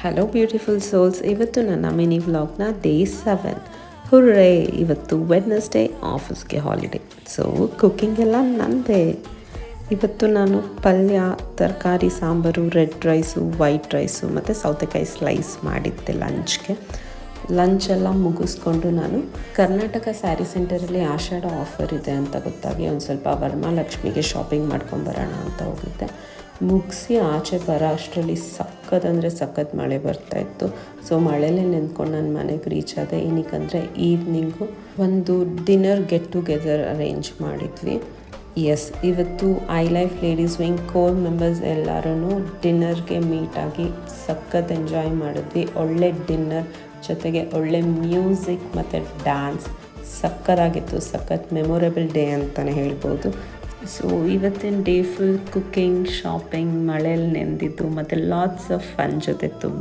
Hello beautiful souls. ಇವತ್ತು ನನ್ನ mini ವ್ಲಾಗ್ನ ಡೇ 7. ಹುರ್ರೇ, ಇವತ್ತು ವೆಡ್ನೆಸ್ಡೇ, ಆಫೀಸ್ಗೆ ಹಾಲಿಡೇ. ಸೊ ಕುಕ್ಕಿಂಗ್ ಎಲ್ಲ ನನ್ನದೇ. ಇವತ್ತು ನಾನು ಪಲ್ಯ, ತರಕಾರಿ, sambar, red rice, white rice ಮತ್ತು ಸೌತೆಕಾಯಿ ಸ್ಲೈಸ್ ಮಾಡಿದ್ದೆ ಲಂಚ್ಗೆ. ಲಂಚೆಲ್ಲ ಮುಗಿಸ್ಕೊಂಡು ನಾನು ಕರ್ನಾಟಕ ಸ್ಯಾರಿ ಸೆಂಟರಲ್ಲಿ ಆಷಾಢ ಆಫರ್ ಇದೆ ಅಂತ ಗೊತ್ತಾಗಿ ಒಂದು ಸ್ವಲ್ಪ ವರಮಹಾಲಕ್ಷ್ಮಿಗೆ ಶಾಪಿಂಗ್ ಮಾಡ್ಕೊಂಬರೋಣ ಅಂತ ಹೋಗಿದ್ದೆ. ಮುಗಿಸಿ ಆಚೆ ಬರೋ ಅಷ್ಟರಲ್ಲಿ ಸಖತ್ ಮಳೆ ಬರ್ತಾಯಿತ್ತು. ಸೊ ಮಳೆಯಲ್ಲೇ ನೆಂದ್ಕೊಂಡು ನನ್ನ ಮನೆಗೆ ರೀಚ್ ಆದೆ. ಏನಕ್ಕಂದರೆ ಈವ್ನಿಂಗು ಒಂದು ಡಿನ್ನರ್ ಗೆಟ್ ಟುಗೆದರ್ ಅರೇಂಜ್ ಮಾಡಿದ್ವಿ. ಇವತ್ತು I life ladies wing core members ಎಲ್ಲರೂ ಡಿನ್ನರ್ಗೆ ಮೀಟಾಗಿ ಸಖತ್ ಎಂಜಾಯ್ ಮಾಡಿದ್ವಿ. ಒಳ್ಳೆ ಡಿನ್ನರ್ ಜೊತೆಗೆ ಒಳ್ಳೆ ಮ್ಯೂಸಿಕ್ ಮತ್ತು ಡ್ಯಾನ್ಸ್ ಸಖತ್ತಾಗಿತ್ತು. ಸಖತ್ ಮೆಮೊರೇಬಲ್ ಡೇ ಅಂತಲೇ ಹೇಳ್ಬೋದು. ಸೊ ಇವತ್ತಿನ ಡೇ ಫುಲ್ ಕುಕ್ಕಿಂಗ್, ಶಾಪಿಂಗ್, ಮಳೆಯಲ್ಲಿ ನೆಂದಿದ್ದು ಮತ್ತು ಲಾಟ್ಸ್ ಆಫ್ ಫನ್ ಜೊತೆ